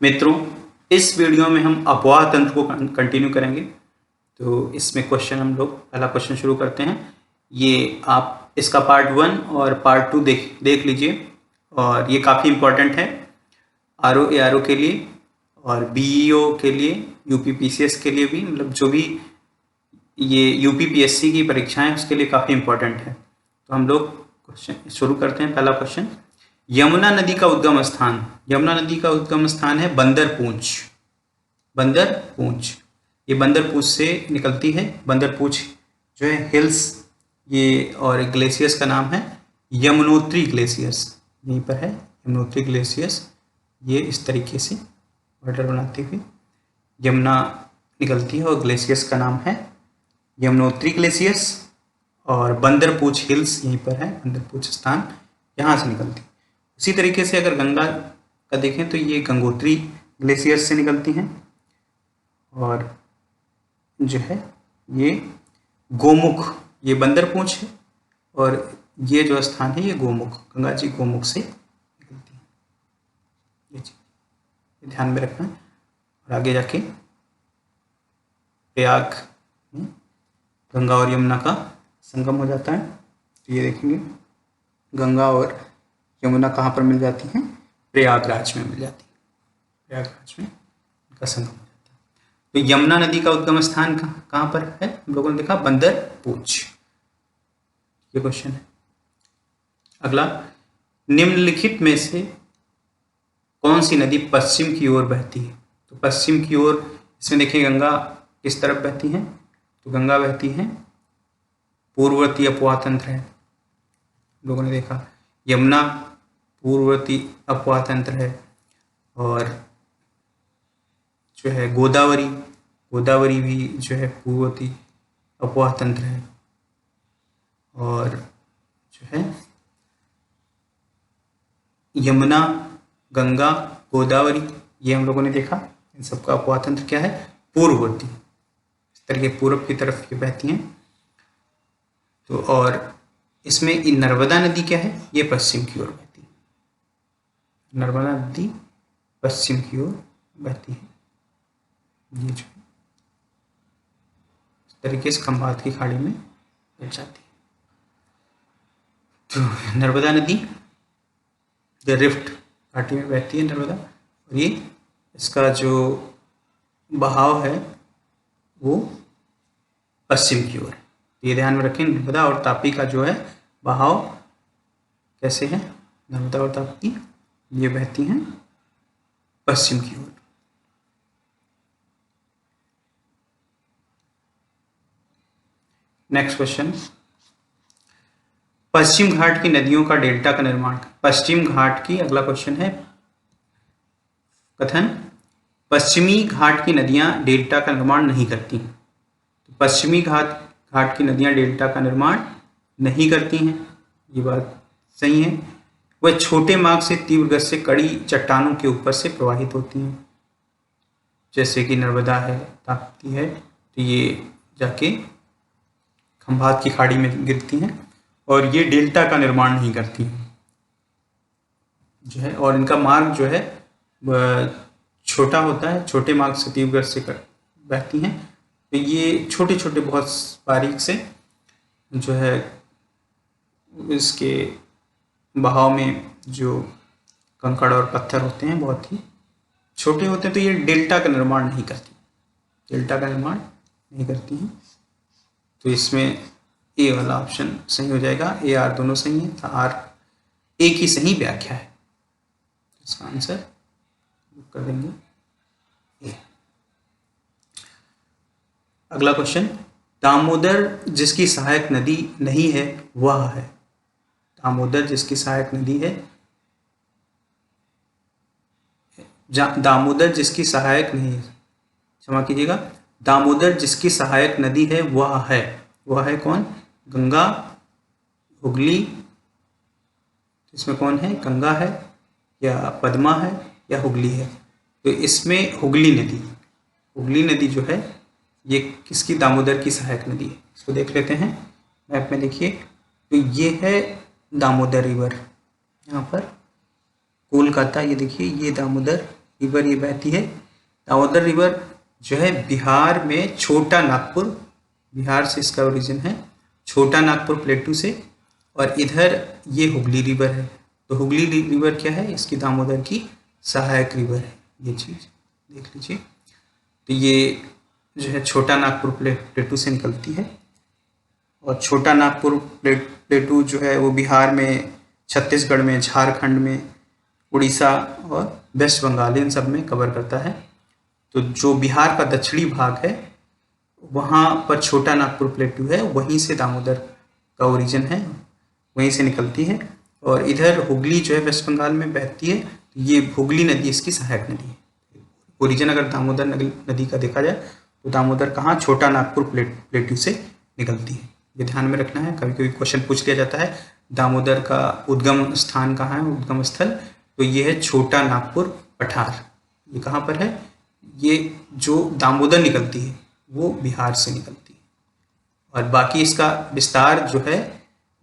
मित्रों, इस वीडियो में हम अपवाह तंत्र को कंटिन्यू करेंगे। तो इसमें क्वेश्चन हम लोग पहला क्वेश्चन शुरू करते हैं। ये आप इसका पार्ट 1 और पार्ट 2 देख लीजिए और ये काफ़ी इम्पोर्टेंट है आरओ एआरओ के लिए और बीईओ के लिए, यूपीपीसीएस के लिए भी, मतलब जो भी ये यूपीपीएससी की परीक्षाएं उसके लिए काफ़ी इम्पोर्टेंट है। तो हम लोग क्वेश्चन शुरू करते हैं। पहला क्वेश्चन, यमुना नदी का उद्गम स्थान। यमुना नदी का उद्गम स्थान है बंदरपूंछ। बंदरपूंछ, ये बंदरपूंछ से निकलती है। बंदरपूंछ जो है हिल्स, ये और ग्लेशियर्स का नाम है यमुनोत्री ग्लेशियर्स, यहीं पर है यमुनोत्री ग्लेशियर्स। ये इस तरीके से बॉर्डर बनाते हुए यमुना निकलती है और ग्लेशियर्स का नाम है यमुनोत्री ग्लेशियर्स और बंदरपूंछ हिल्स यहीं पर है, बंदरपूंछ स्थान यहाँ से निकलती है। उसी तरीके से अगर गंगा का देखें तो ये गंगोत्री ग्लेशियर्स से निकलती हैं और जो है ये गोमुख, ये बंदरपूंछ है और ये जो स्थान है ये गोमुख, गंगा जी गोमुख से निकलती है। ये चीज ध्यान में रखना है। और आगे जाके प्रयाग में गंगा और यमुना का संगम हो जाता है। तो ये देखेंगे गंगा और यमुना कहाँ पर मिल जाती हैं? प्रयागराज में मिल जाती है। प्रयागराज में इनका संगम हो जाता है। तो यमुना नदी का उद्गम स्थान कहाँ पर है? हम लोगों ने देखा बंदरपूंछ। ये क्वेश्चन है। अगला, निम्नलिखित में से कौन सी नदी पश्चिम की ओर बहती है? तो पश्चिम की ओर इसमें देखिए गंगा किस तरफ बहती है? तो गंगा बहती है पूर्ववर्ती अपवाह तंत्र है, लोगों ने देखा। यमुना पूर्ववर्ती अपवाह तंत्र है और जो है गोदावरी भी जो है पूर्ववर्ती अपवाह तंत्र है और जो है यमुना, गंगा, गोदावरी, ये हम लोगों ने देखा। इन सबका अपवाह तंत्र क्या है? पूर्ववर्ती, इस तरह के पूर्व की तरफ ये बहती हैं। तो और इसमें नर्मदा नदी क्या है? ये पश्चिम की ओर बहती है। नर्मदा नदी पश्चिम की ओर बहती है। ये जो इस तरीके से खंभात की खाड़ी में बह जाती है। तो नर्मदा नदी द रिफ्ट घाटी में बहती है नर्मदा, और ये इसका जो बहाव है वो पश्चिम की ओर है। ये ध्यान में रखें। नर्मदा और तापी का जो है बहाव कैसे है? नर्मदा और तापी ये बहती हैं पश्चिम की ओर। नेक्स्ट क्वेश्चन, पश्चिम घाट की नदियों का डेल्टा का निर्माण। पश्चिम घाट की, अगला क्वेश्चन है कथन, पश्चिमी घाट की नदियां डेल्टा का निर्माण नहीं करती। तो पश्चिमी घाट की नदियां डेल्टा का निर्माण नहीं करती हैं, ये बात सही है। वह छोटे मार्ग से तीव्र गति से कड़ी चट्टानों के ऊपर से प्रवाहित होती हैं, जैसे कि नर्मदा है, ताप्ती है। तो ये जाके खंभात की खाड़ी में गिरती हैं और ये डेल्टा का निर्माण नहीं करती हैं जो है। और इनका मार्ग जो है छोटा होता है, छोटे मार्ग से तीव्र गति से बहती हैं। तो ये छोटे छोटे बहुत बारीक से जो है इसके बहाव में जो कंकड़ और पत्थर होते हैं बहुत ही छोटे होते हैं, तो ये डेल्टा का निर्माण नहीं करती, डेल्टा का निर्माण नहीं करती हैं। तो इसमें ए वाला ऑप्शन सही हो जाएगा। ए आर दोनों सही है, तो आर ए की सही व्याख्या है। इसका आंसर कर देंगे ए। अगला क्वेश्चन, दामोदर जिसकी सहायक नदी नहीं है वह है। दामोदर जिसकी सहायक नदी है, दामोदर जिसकी सहायक नहीं है, क्षमा कीजिएगा, दामोदर जिसकी सहायक नदी है वह है। वह है कौन? गंगा, हुगली। इसमें कौन है? गंगा है या पद्मा है या हुगली है? तो इसमें हुगली नदी जो है ये किसकी? दामोदर की सहायक नदी है। इसको देख लेते हैं मैप में। देखिए तो ये है दामोदर रिवर, यहाँ पर कोलकाता, ये देखिए ये दामोदर, रिवर ये बहती है। दामोदर रिवर जो है बिहार में छोटा नागपुर, बिहार से इसका ओरिजिन है, छोटा नागपुर प्लेटू से, और इधर ये हुगली रिवर है। तो हुगली रिवर क्या है, इसकी दामोदर की सहायक रिवर है, ये चीज़ देख लीजिए। तो ये जो है छोटा नागपुर प्लेटू से निकलती है, और छोटा नागपुर प्लेटू जो है वो बिहार में, छत्तीसगढ़ में, झारखंड में, उड़ीसा और वेस्ट बंगाल इन सब में कवर करता है। तो जो बिहार का दक्षिणी भाग है वहाँ पर छोटा नागपुर प्लेटू है, वहीं से दामोदर का ओरिजिन है, वहीं से निकलती है। और इधर हुगली जो है वेस्ट बंगाल में बहती है, तो ये हुगली नदी इसकी सहायक नदी है। ओरिजिन अगर दामोदर नदी का देखा जाए तो दामोदर कहाँ, छोटा नागपुर प्लेटू से निकलती है, ये ध्यान में रखना है। कभी कभी क्वेश्चन पूछ लिया जाता है दामोदर का उद्गम स्थान कहाँ है, उद्गम स्थल, तो ये है छोटा नागपुर पठार। ये कहाँ पर है, ये जो दामोदर निकलती है वो बिहार से निकलती है, और बाकी इसका विस्तार जो है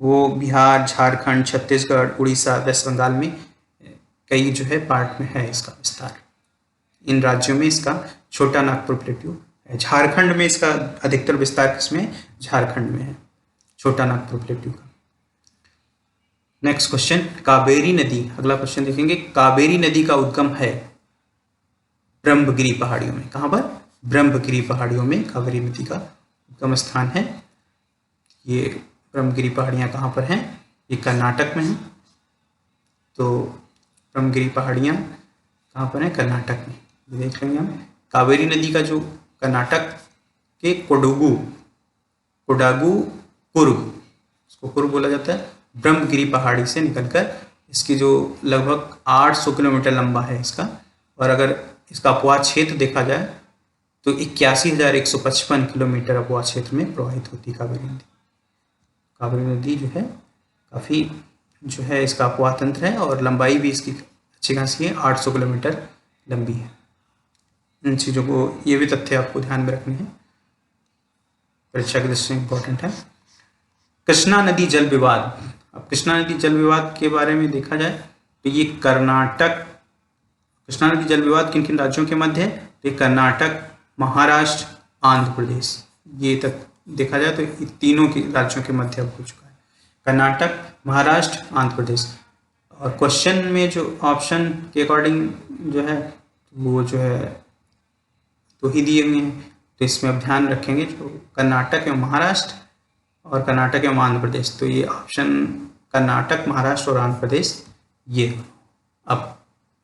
वो बिहार, झारखंड, छत्तीसगढ़, उड़ीसा, वेस्ट बंगाल में कई जो है पार्ट में है इसका विस्तार। इन राज्यों में इसका छोटा नागपुर प्लेटू है। झारखंड में इसका अधिकतर विस्तार किसमें, झारखंड में है छोटा नागपुर प्लेटू का। नेक्स्ट क्वेश्चन, कावेरी नदी, अगला क्वेश्चन देखेंगे। कावेरी नदी का उद्गम है ब्रह्मगिरी पहाड़ियों में। कहाँ पर, ब्रह्मगिरी पहाड़ियों में कावेरी नदी का उद्गम स्थान है। ये ब्रह्मगिरी पहाड़ियाँ कहाँ पर हैं, ये कर्नाटक में हैं। तो ब्रह्मगिरी पहाड़ियाँ कहाँ पर हैं, कर्नाटक में, ये देख लेंगे हम। कावेरी नदी का जो कर्नाटक के कोडागु कुर्ग, इसको कुर्ग बोला जाता है, ब्रह्मगिरी पहाड़ी से निकलकर इसकी जो लगभग 800 किलोमीटर लंबा है इसका, और अगर इसका अपवाह क्षेत्र देखा जाए तो 81,155 किलोमीटर अपवाह क्षेत्र में प्रवाहित होती है कावेरी नदी। कावेरी नदी जो है काफ़ी जो है इसका अपवाह तंत्र है, और लंबाई भी इसकी अच्छी खासी है, 800 किलोमीटर लंबी है। इन चीज़ों को, ये भी तथ्य आपको ध्यान में रखने हैं, परीक्षा की दृष्टि से इम्पोर्टेंट है। कृष्णा नदी जल विवाद, अब कृष्णा नदी जल विवाद के बारे में देखा जाए तो ये कर्नाटक, कृष्णा नदी जल विवाद किन किन राज्यों के मध्य है, तो ये कर्नाटक, महाराष्ट्र, आंध्र प्रदेश, ये तक देखा जाए तो ये तीनों के राज्यों के मध्य हो चुका है, कर्नाटक, महाराष्ट्र, आंध्र प्रदेश। और क्वेश्चन में जो ऑप्शन के अकॉर्डिंग जो है वो जो है तो ही दिए हुए हैं, तो इसमें अब ध्यान रखेंगे जो कर्नाटक एवं महाराष्ट्र और कर्नाटक एवं आंध्र प्रदेश, तो ये ऑप्शन कर्नाटक, महाराष्ट्र और आंध्र प्रदेश ये। अब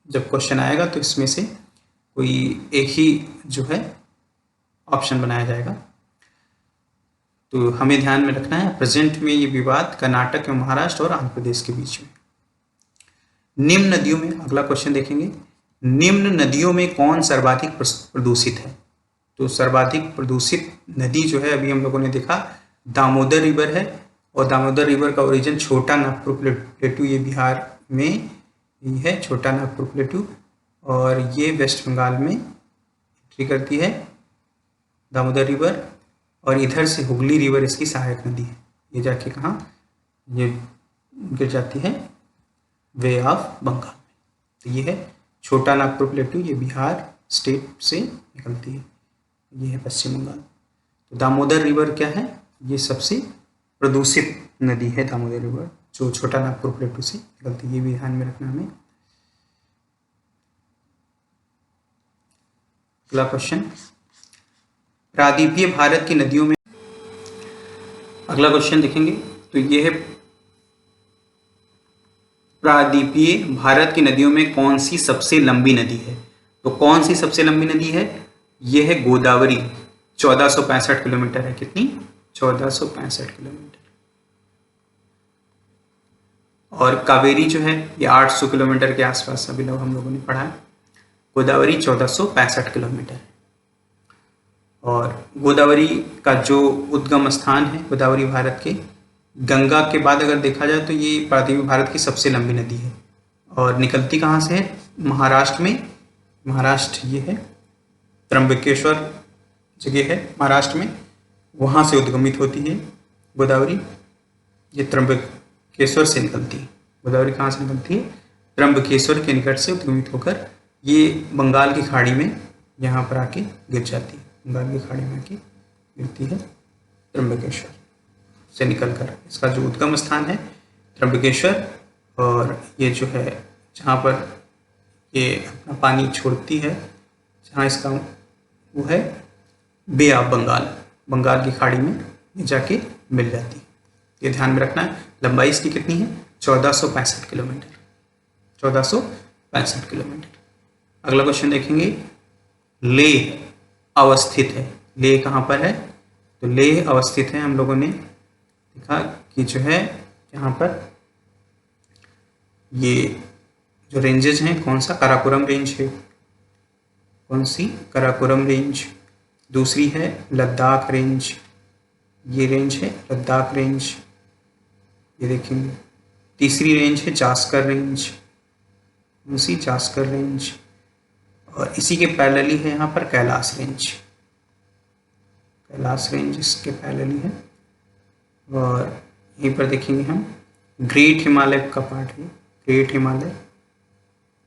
जब क्वेश्चन आएगा तो इसमें से कोई एक ही जो है ऑप्शन बनाया जाएगा। तो हमें ध्यान में रखना है प्रेजेंट में ये विवाद कर्नाटक एवं महाराष्ट्र और आंध्र प्रदेश के बीच में। निम्न नदियों में, अगला क्वेश्चन देखेंगे, निम्न नदियों में कौन सर्वाधिक प्रदूषित है। तो सर्वाधिक प्रदूषित नदी जो है अभी हम लोगों ने देखा दामोदर रिवर है, और दामोदर रिवर का ओरिजिन छोटा नागपुर प्लेटू, ये बिहार में ये है छोटा नागपुर प्लेटू, और ये वेस्ट बंगाल में एंट्री करती है दामोदर रिवर, और इधर से हुगली रिवर इसकी सहायक नदी है। ये जाके कहाँ, ये गिर जाती है वे ऑफ बंगाल में। तो ये है छोटा नागपुर प्लेटू, ये बिहार स्टेट से निकलती है, ये है पश्चिम बंगाल। तो दामोदर रिवर क्या है, ये सबसे प्रदूषित नदी है दामोदर रिवर, जो छोटा नागपुर प्लेटू से निकलती है, ये भी ध्यान में रखना हमें। अगला क्वेश्चन, प्रायद्वीपीय भारत की नदियों में, अगला क्वेश्चन देखेंगे तो ये है प्रायद्वीपीय भारत की नदियों में कौन सी सबसे लंबी नदी है। तो कौन सी सबसे लंबी नदी है, ये है गोदावरी, 1465 किलोमीटर है। कितनी, 1465 किलोमीटर। और कावेरी जो है ये 800 किलोमीटर के आसपास अभी लोग हम लोगों ने पढ़ा है। गोदावरी 1465 किलोमीटर है। और गोदावरी का जो उद्गम स्थान है, गोदावरी भारत के गंगा के बाद अगर देखा जाए तो ये प्रायद्वीपीय भारत की सबसे लंबी नदी है। और निकलती कहाँ से है, महाराष्ट्र में, महाराष्ट्र ये है त्र्यंबकेश्वर जगह है महाराष्ट्र में, वहाँ से उद्गमित होती है गोदावरी, ये त्र्यंबकेश्वर से निकलती है। गोदावरी कहाँ से निकलती है, त्र्यंबकेश्वर के निकट से उद्गमित होकर ये बंगाल की खाड़ी में यहाँ पर आके गिर जाती है, बंगाल की खाड़ी में आके गिरती है त्र्यंबकेश्वर से निकलकर। इसका जो उद्गम स्थान है त्र्यंबकेश्वर, और ये जो है जहाँ पर ये अपना पानी छोड़ती है, जहाँ इसका वो है बे ऑफ बंगाल, बंगाल की खाड़ी में ये जाके मिल जाती है। ये ध्यान में रखना है। लंबाई इसकी कितनी है? 1465 किलोमीटर, 1465 किलोमीटर। अगला क्वेश्चन देखेंगे, लेह अवस्थित है। लेह कहाँ पर है? तो लेह अवस्थित है, हम लोगों ने देखा कि जो है यहाँ पर ये जो रेंजेस हैं, कौन सा? काराकोरम रेंज है। कौन सी? काराकोरम रेंज। दूसरी है लद्दाख रेंज, ये रेंज है लद्दाख रेंज, ये देखेंगे। तीसरी रेंज है जास्कर रेंज, कौन सी? जास्कर रेंज। और इसी के पैरेलली है यहाँ पर कैलाश रेंज, कैलाश रेंज इसके पैरेलली है। और यहीं पर देखेंगे हम ग्रेट हिमालय का पार्ट है, great Himalaya,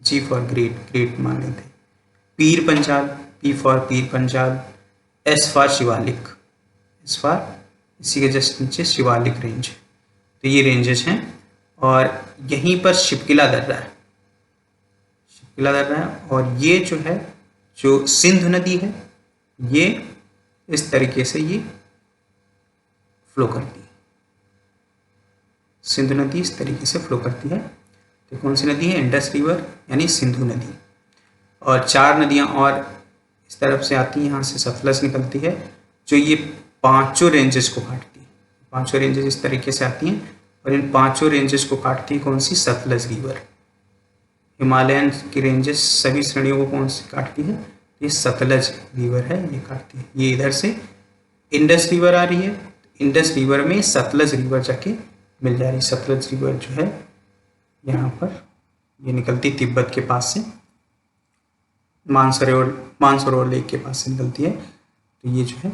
G for great, great Himalaya थे। Pir Panjal, P for Pir Panjal, S for Shivalik, S for इसी के जस्ट नीचे शिवालिक रेंज। तो ये रेंजेस हैं। और यहीं पर शिपकिला दर्रा है, शिपकिला दर्रा है। और ये जो है जो सिंधु नदी है, ये इस तरीके से ये फ्लो करती है, सिंधु नदी इस तरीके से फ्लो करती है। तो कौन सी नदी है? इंडस रिवर यानी सिंधु नदी। और 4 नदियां और इस तरफ से आती हैं, यहाँ से सतलज निकलती है, जो ये 5 रेंजेस को काटती है। 5 रेंजेस इस तरीके से आती हैं और इन 5 रेंजेस को काटती है कौन सी? सतलज रिवर। हिमालयन की रेंजेस सभी श्रेणियों को कौन सी काटती है? ये सतलज रिवर है, ये काटती है। ये इधर से इंडस रिवर आ रही है, इंडस रिवर में सतलज रिवर जाके मिल जा रही है। सतलज रिवर जो है यहाँ पर ये निकलती तिब्बत के पास से, मानसरोवर लेक के पास से निकलती है। तो ये जो है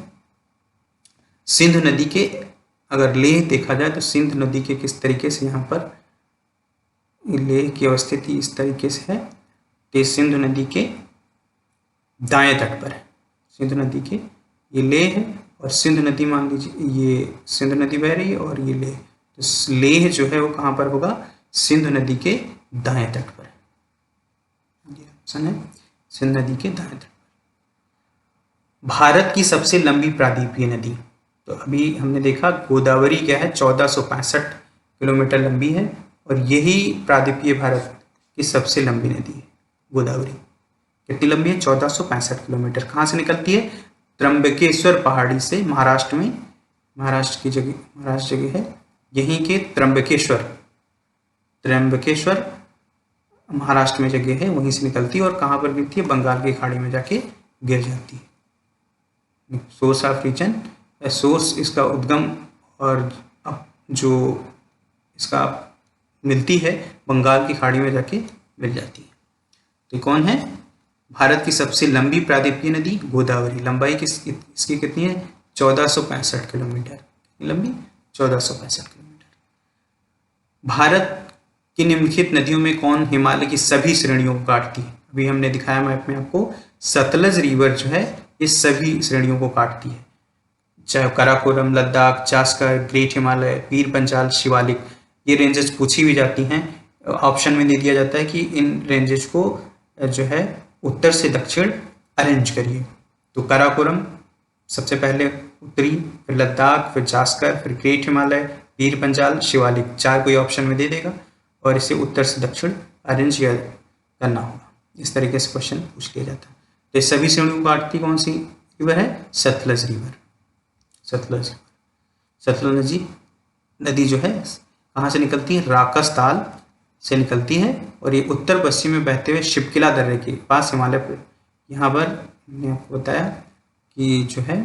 सिंधु नदी के, अगर लेह देखा जाए तो सिंधु नदी के किस तरीके से यहाँ पर लेह की अवस्थिति इस तरीके से है। तो सिंधु नदी के दाएं तट पर है, सिंधु नदी के ये लेह है और सिंधु नदी मान लीजिए ये सिंधु नदी बह रही है और ये लेह। तो लेह जो है वो कहाँ पर होगा? सिंधु नदी के दाएं तट पर है। ये ऑप्शन है सिंधु नदी के दाएं तट पर। भारत की सबसे लंबी प्रायद्वीपीय नदी, तो अभी हमने देखा गोदावरी क्या है? 1465 किलोमीटर लंबी है और यही प्रायद्वीपीय भारत की सबसे लंबी नदी है गोदावरी। कितनी लंबी है? 1465 किलोमीटर। कहाँ से निकलती है? त्र्यंबकेश्वर पहाड़ी से, महाराष्ट्र में, महाराष्ट्र की जगह, महाराष्ट्र जगह है यहीं के त्र्यंबकेश्वर, त्र्यंबकेश्वर महाराष्ट्र में जगह है, वहीं से निकलती है और कहाँ पर गिरती है? बंगाल की खाड़ी में जाके गिर जाती है। सोर्स ऑफ रीजन, सोर्स इसका उद्गम और जो इसका मिलती है बंगाल की खाड़ी में जाके मिल जाती है। तो कौन है? भारत की सबसे लंबी प्रायद्वीपीय नदी गोदावरी। लंबाई इसकी कितनी है? 1465 किलोमीटर। लंबी 1465 किलोमीटर। भारत की निम्नलिखित नदियों में कौन हिमालय की सभी श्रेणियों को काटती है? अभी हमने दिखाया मैप में आपको, सतलज रिवर जो है ये सभी श्रेणियों को काटती है, चाहे काराकोरम, लद्दाख, जास्कर, ग्रेट हिमालय, पीर पंजाल, शिवालिक। ये रेंजेस पूछी भी जाती हैं, ऑप्शन में दे दिया जाता है कि इन रेंजेस को जो है उत्तर से दक्षिण अरेंज करिए। तो काराकोरम सबसे पहले उत्तरी, फिर लद्दाख, फिर जास्कर, फिर ग्रेट हिमालय, पीर पंजाल, शिवालिक। 4 कोई ऑप्शन में दे देगा और इसे उत्तर से दक्षिण अरेंज करना होगा। इस तरीके से क्वेश्चन पूछ लिया जाता है। तो सभी श्रेणियों को काटती कौन सी रिवर है? सतलज रिवर। सतलज, सतलज नदी जो है कहाँ से निकलती है? राकसताल से निकलती है और ये उत्तर पश्चिम में बहते हुए शिपकिला दर्रे के पास हिमालय पर, यहाँ पर मैंने आपको बताया कि जो है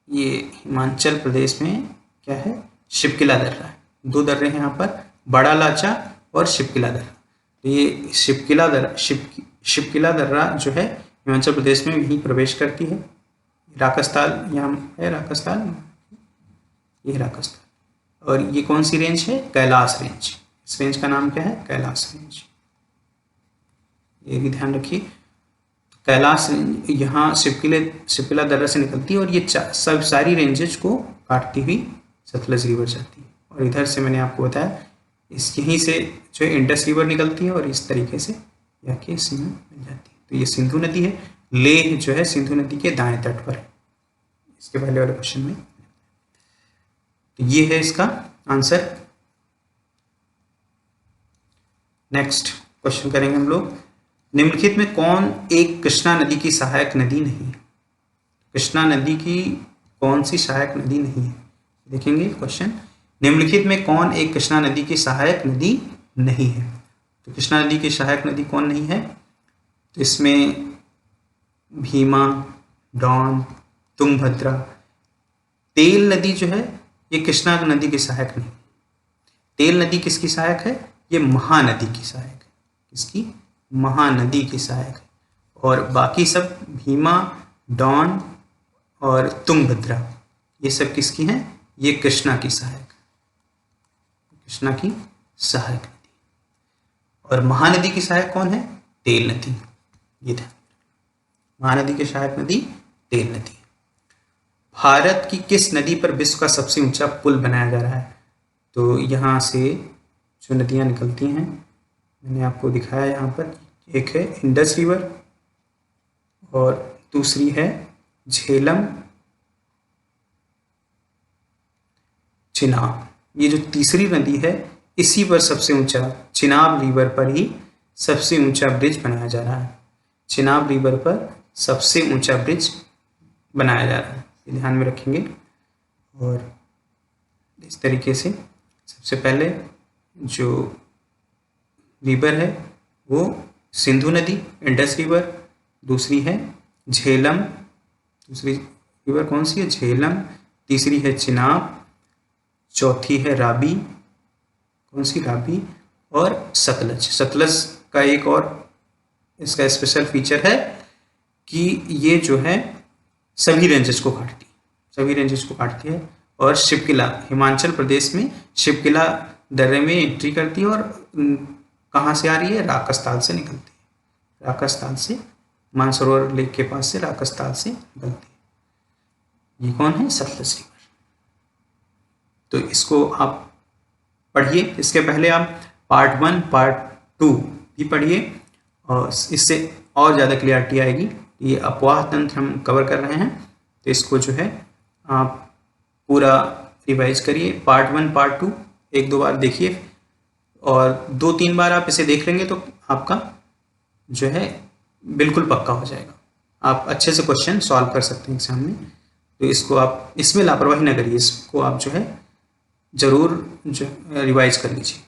ये हिमाचल प्रदेश में क्या है? शिपकिला दर्रा है। 2 दर्रे हैं यहाँ पर, बड़ा लाचा और शिपकिला दर्रा। तो ये शिपकिला दर्रा जो है हिमाचल प्रदेश में यहीं प्रवेश करती है। राकसताल यहाँ है, राकसताल, ये राकसताल। और ये कौन सी रेंज है? कैलाश रेंज। इस रेंज का नाम क्या है? कैलाश रेंज। ये भी ध्यान रखिए। कैलाश रेंज यहाँ शिपकिला दर्रा से निकलती है और ये सब सारी रेंजेज को काटती हुई सतलज रिवर जाती है। और इधर से मैंने आपको बताया इस यहीं से जो है इंडस रिवर निकलती है और इस तरीके से जाके सिंधु मिल जाती है। तो ये सिंधु नदी है। लेह जो है सिंधु नदी के दाएं तट पर है, इसके पहले वाले क्वेश्चन में। तो ये है इसका आंसर। नेक्स्ट क्वेश्चन करेंगे हम लोग। निम्नलिखित में कौन एक कृष्णा नदी की सहायक नदी नहीं है? कृष्णा नदी की कौन सी सहायक नदी नहीं है? देखेंगे क्वेश्चन। निम्नलिखित में कौन एक कृष्णा नदी की सहायक नदी नहीं है? तो कृष्णा नदी की सहायक नदी कौन नहीं है? तो इसमें भीमा, डॉन, तुंगभद्रा। तेल नदी जो है ये कृष्णा नदी की सहायक नहीं। तेल नदी किसकी सहायक है? ये महानदी की सहायक है। किसकी? महानदी की सहायक है। और बाकी सब भीमा, डॉन और तुंगभद्रा ये सब किसकी हैं? ये कृष्णा की सहायक है, कृष्णा की सहायक नदी। और महानदी की सहायक कौन है? तेल नदी। ये ध्यान, महानदी की सहायक नदी तेल नदी। भारत की किस नदी पर विश्व का सबसे ऊंचा पुल बनाया जा रहा है? तो यहाँ से जो नदियाँ निकलती हैं मैंने आपको दिखाया यहाँ पर। एक है इंडस रिवर और दूसरी है झेलम, चिनाब। ये जो तीसरी नदी है इसी पर सबसे ऊंचा, चिनाब रिवर पर ही सबसे ऊंचा ब्रिज बनाया जा रहा है। चिनाब रिवर पर सबसे ऊंचा ब्रिज बनाया जा रहा है, ये ध्यान में रखेंगे। और इस तरीके से सबसे पहले जो रिवर है वो सिंधु नदी, इंडस रिवर। दूसरी है झेलम, दूसरी रिवर कौन सी है? झेलम। तीसरी है चिनाब। चौथी है राबी, कौन सी? राबी। और सतलज। सतलज का एक और इसका स्पेशल फीचर है कि ये जो है सभी रेंजेस को काटती है, सभी रेंजेस को काटती है। और शिपकिला, हिमाचल प्रदेश में शिपकिला दर्रे में एंट्री करती है और कहाँ से आ रही है? राकस्थाल से निकलती है। राकस्थाल से, मानसरोवर लेक के पास से राकस्थाल से निकलती है। ये कौन है? सतलज रिवर। तो इसको आप पढ़िए। इसके पहले आप पार्ट 1, पार्ट 2 भी पढ़िए और इससे और ज़्यादा क्लियरिटी आएगी। ये अपवाह तंत्र हम कवर कर रहे हैं, तो इसको जो है आप पूरा रिवाइज करिए। पार्ट 1, पार्ट 2 1-2 बार देखिए और 2-3 बार आप इसे देख लेंगे तो आपका जो है बिल्कुल पक्का हो जाएगा। आप अच्छे से क्वेश्चन सॉल्व कर सकते हैं एग्जाम में। तो इसको आप इसमें लापरवाही ना करिए, इसको आप जो है ज़रूर जो रिवाइज कर लीजिए।